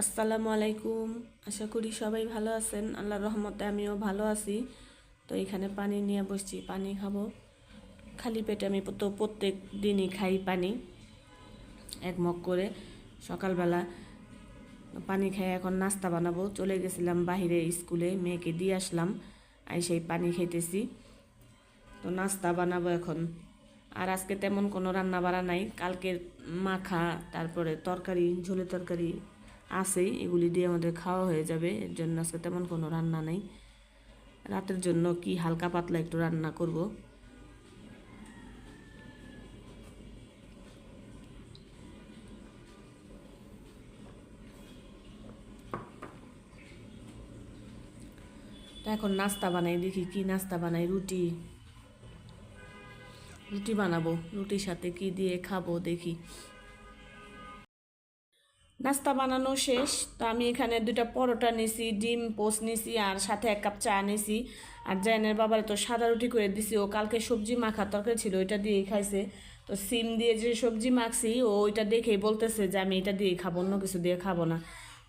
আসসালামু আলাইকুম। আশা করি সবাই ভালো আছেন। আল্লাহর রহমতে আমিও ভালো আছি। তো এখানে পানি নিয়ে বসছি, পানি খাবো। খালি পেটে আমি তো প্রত্যেক দিনই খাই পানি, এক মগ করে সকালবেলা পানি খাই। এখন নাস্তা বানাবো, চলে গেছিলাম বাহিরে স্কুলে, মেয়েকে দিয়ে আসলাম, আর সেই পানি খাইতেছি। তো নাস্তা বানাবো এখন। আর আজকে তেমন কোনো রান্না বাড়া নাই, কালকের মাখা তারপরে তরকারি, ঝোলের তরকারি আছেই, এগুলি দিয়ে আমাদের খাওয়া হয়ে যাবে। এর জন্য আজকে তেমন কোনো রান্না নাই। রাতের জন্য কি হালকা পাতলা একটু রান্না করব। তা এখন নাস্তা বানাই, দেখি কি নাস্তা বানাই। রুটি রুটি বানাবো, রুটির সাথে কি দিয়ে খাবো দেখি। নাস্তা বানানো শেষ। তো আমি এখানে 2টা পরোটা নিছি, ডিম পোস্ট নিছি, আর সাথে 1 কাপ চা নিছি। আর জায়নের বাবারে তো সাদা রুটি করে দিছি, ও কালকে সবজি মাখা তরকারি ছিল, ওইটা দিয়েই খাইছে। তো সিম দিয়ে যে সবজি মাখছি, ও ওইটা দেখেই বলতেছে যে আমি এটা দিয়ে খাবো, অন্য কিছু দিয়ে খাবো না।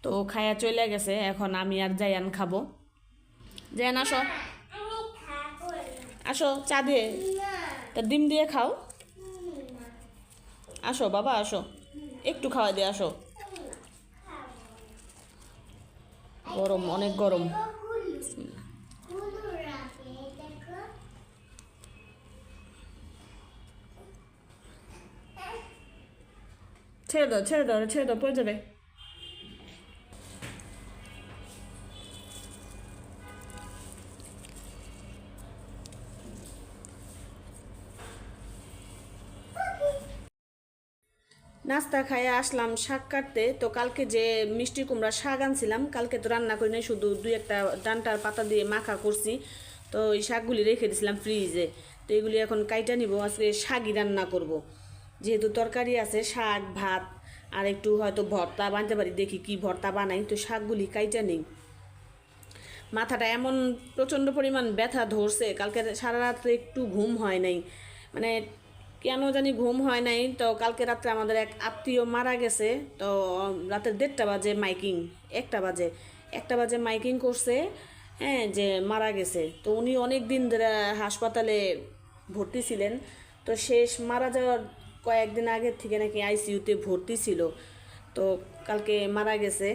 তো ও খায়া চলে গেছে, এখন আমি আর জায়ান খাবো। জায়ান আসো, আসো চা দিয়ে, তা ডিম দিয়ে খাও। আসো বাবা আসো, একটু খাওয়া দিয়ে আসো। গরম, অনেক গরম। ছেড়ে দাও, ছেড়ে দাও, ছেড়ে দাও, পড়ে যাবে। নাস্তা খাইয়ে আসলাম শাক কাটতে। তো কালকে যে মিষ্টি কুমড়া শাক আনছিলাম, কালকে তো রান্না করি নাই, শুধু 2-1টা ডান্টার পাতা দিয়ে মাখা করছি। তো এই শাকগুলি রেখে দিয়েছিলাম ফ্রিজে। তো এগুলি এখন কাইটা নিব, আজকে শাকই রান্না করব। যেহেতু তরকারি আছে, শাক ভাত আর একটু হয়তো ভর্তা বানাতে পারি, দেখি কি ভর্তা বানাই। তো শাকগুলি কাইটা নেই। মাথাটা এমন প্রচণ্ড পরিমাণ ব্যথা ধরছে, কালকে সারা রাত্রে একটু ঘুম হয় নাই। মানে কেন জানি ঘুম হয় নাই। তো কালকে রাত্রে আমাদের এক আত্মীয় মারা গেছে। তো রাতের 1:30 বাজে মাইকিং, 1টা বাজে মাইকিং করছে, হ্যাঁ, যে মারা গেছে। তো উনি অনেক দিন ধরে হাসপাতালে ভর্তি ছিলেন। তো শেষ মারা যাওয়ার কয়েকদিন আগের থেকে নাকি আইসিইউতে ভর্তি ছিল। তো কালকে মারা গেছে।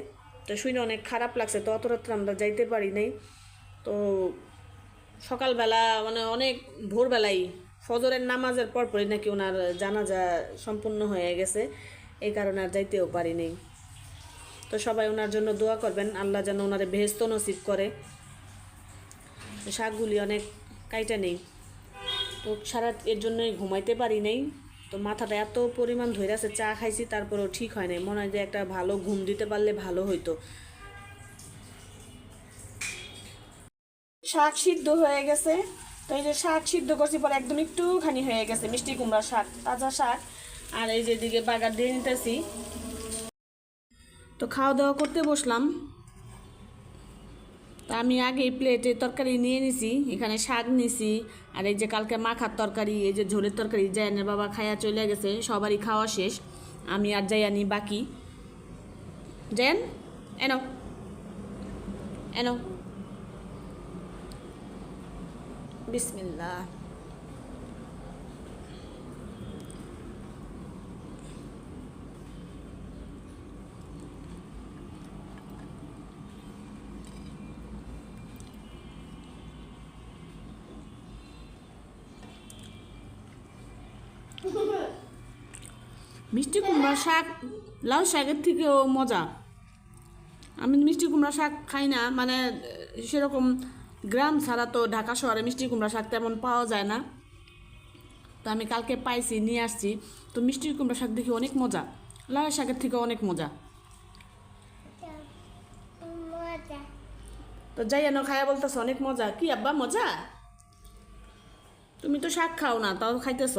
তো শুনে অনেক খারাপ লাগছে। তো অত রাত্রে আমরা যাইতে পারি নাই। তো সকালবেলা মানে অনেক ভোরবেলাই ফজরের নামাজের পরপরই নাকি ওনার জানাজা সম্পূর্ণ হয়ে গেছে, এই কারণে আর যাইতেও পারি নাই। তো সবাই ওনার জন্য দোয়া করবেন, আল্লাহ যেন ওনারে বেহেস্ত নসিব করে। শাকগুলি অনেক কাইটা নেই। তো সারা এর জন্যই ঘুমাইতে পারি নাই। তো মাথাটা এত পরিমাণ ধরে আছে, চা খাইছি তারপরেও ঠিক হয় নাই। মনে হয় যে একটা ভালো ঘুম দিতে পারলে ভালো হইতো। শাক সিদ্ধ হয়ে গেছে। তো এই যে শাক সিদ্ধ করছি পরে একদম একটুখানি হয়ে গেছে, মিষ্টি কুমড়া শাক, তাজা শাক। আর এই যে দিকে বাগার দিয়ে নিতেছি। তো খাওয়া দাওয়া করতে বসলাম। তা আমি আগে প্লেটে তরকারি নিয়ে নিছি, এখানে শাক নিছি। আর এই যে কালকে মাখার তরকারি, এই যে ঝোলের তরকারি, জায়ানের বাবা খাইয়া চলে গেছে, সবারই খাওয়া শেষ। আমি আর জায়ানি বাকি। জায়ান এনো, এনো, বিসমিল্লাহ। মিষ্টি কুমড়া শাক লাউ শাকের থেকেও মজা। আমি মিষ্টি কুমড়া শাক খাই না, মানে সেরকম গ্রাম ছাড়া তো ঢাকা শহরে মিষ্টি কুমড়া শাক তেমন পাওয়া যায় না। তো আমি কালকে পাইছি, নিয়ে আসছি। তো মিষ্টি কুমড়া শাক দেখি অনেক মজা, লাউ শাকের থেকে অনেক মজা। তো যাই এনো খায়া বলতেছ অনেক মজা, কি আব্বা মজা? তুমি তো শাক খাও না, তাও খাইতেছ।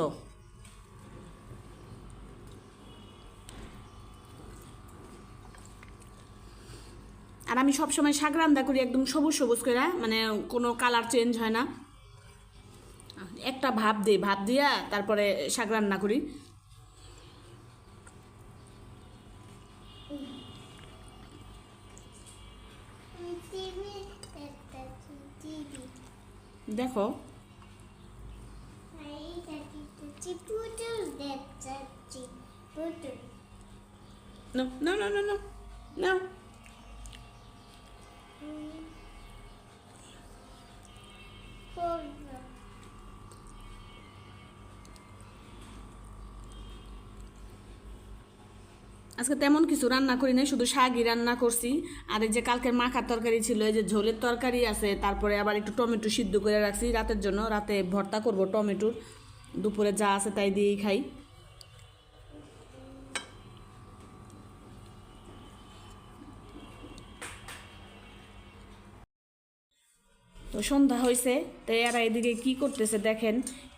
আর আমি সবসময় শাক রান্না করি একদম সবুজ সবুজ করে, মানে কোনো কালার চেঞ্জ হয় না। একটা ভাপ দিই, ভাপ দিয়া তারপরে শাক রান্না করি। দেখো no no no no no no আজকে তেমন কিছু রান্না করি নাই, শুধু শাকই রান্না করছি। আর এই যে কালকের মাখার তরকারি ছিল, এই যে ঝোলের তরকারি আছে, তারপরে আবার একটু টমেটো সিদ্ধ করে রাখছি রাতের জন্য। রাতে ভর্তা করব টমেটোর, দুপুরে যা আছে তাই দিয়েই খাই। তো সন্ধ্যা হয়েছে, তো এরা এদিকে কি করতেছে দেখেন,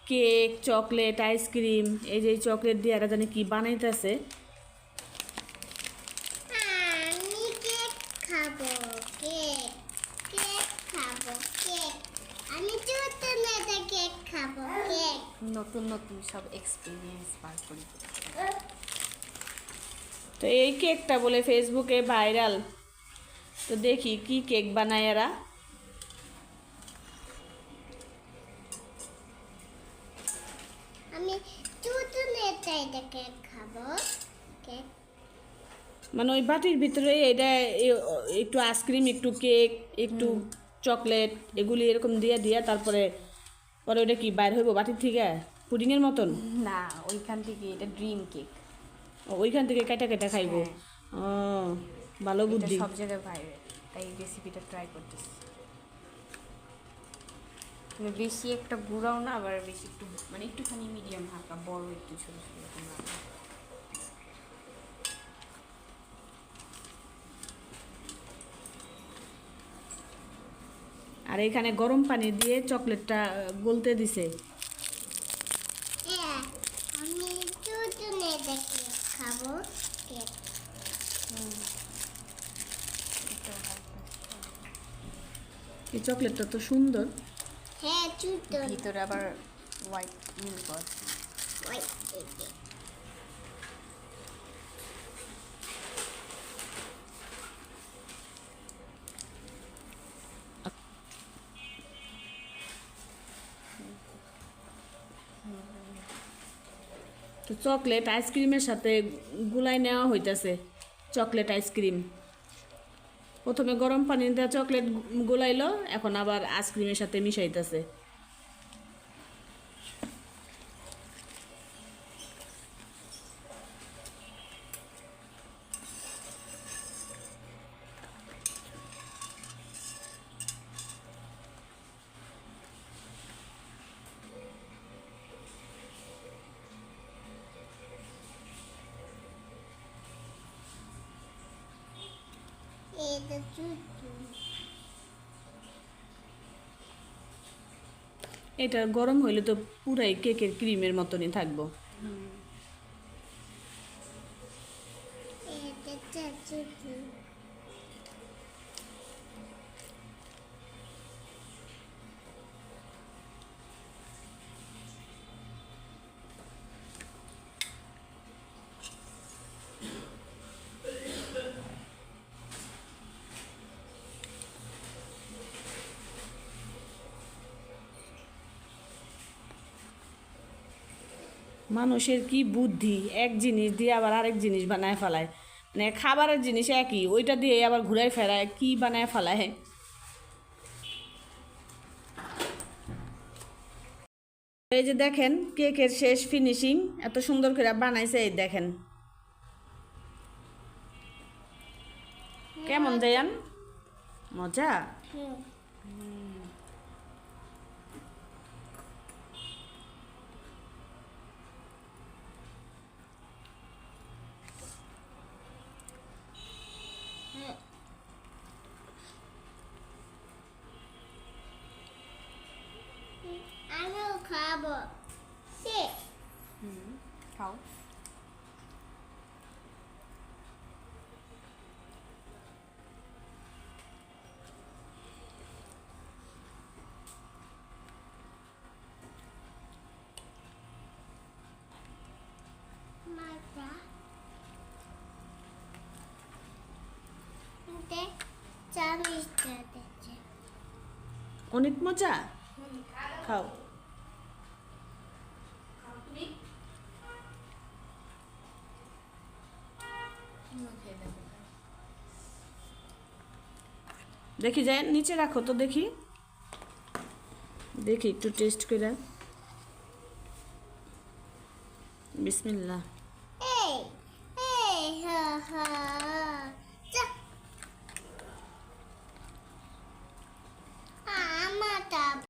কেক, চকলেট, আইসক্রিম, এই যে চকলেট দিয়ে এরা জানি কি বানাইতেছে। নতুন নতুন সব এক্সপিরিয়েন্স পার করি। তো এই কেকটা বলে ফেসবুকে ভাইরাল, তো দেখি কি কেক বানায় এরা। আমি কেক খাবো। কেক মানে ওই বাটির ভিতরে এটা একটু আইসক্রিম, একটু কেক, একটু চকলেট, এগুলি এরকম দিয়ে দিয়া তারপরে পরে ওটা কি বাইর হইব বাটির থেকে পুডিংয়ের মতন? না, ওইখান থেকে এটা ড্রিম কেক। ওইখান থেকে কেটে কেটে খাইবো। ও ভালো এটা বুদ্ধি। সব জায়গায় ভাইরাল, তাই রেসিপিটা ট্রাই করতেছি। মানে বেশি একটা গুঁড়াও না, আবার বেশি একটু মানে একটুখানি মিডিয়াম, হালকা বড় একটু ছোটো ছোটো এরকম রান্না। আর এখানে গরম পানি দিয়ে চকলেটটা গলতে দিছে। আমি কেক খাবো। কেক এই চকলেটটা তো সুন্দর। হ্যাঁ, চুটন ভিতরে আবার হোয়াইট মিল্ক আছে। তো চকলেট আইসক্রিমের সাথে গুলাই নেওয়া হইতাছে। চকলেট আইসক্রিম প্রথমে গরম পানিতে চকলেট গুলাইলো, এখন আবার আইসক্রিমের সাথে মিশাইতেছে। এটা চুটন। এটা গরম হইলে তো পুরাই কেকের ক্রিমের মতনই থাকবো। এটা চুটন। মানুষের কি বুদ্ধি, এক জিনিস দিয়ে আবার আরেক জিনিস বানায় ফেলায়। মানে খাবারের জিনিস একই, ওইটা দিয়ে আবার ঘুরায় ফেরায় কি বানায় ফেলায়। এই যে দেখেন কেকের শেষ ফিনিশিং, এত সুন্দর করে বানাইছে। এই দেখেন কেমন জায়ান, মজা। আমিও খাবো। খাও। মজা। দেখ, চা মিষ্টি দিচ্ছে। অনেক মজা। খাও। দেখি যায় নিচে রাখো তো দেখি, দেখি একটু টেস্ট করে। বিসমিল্লাহ। Hey, hey, ha ha.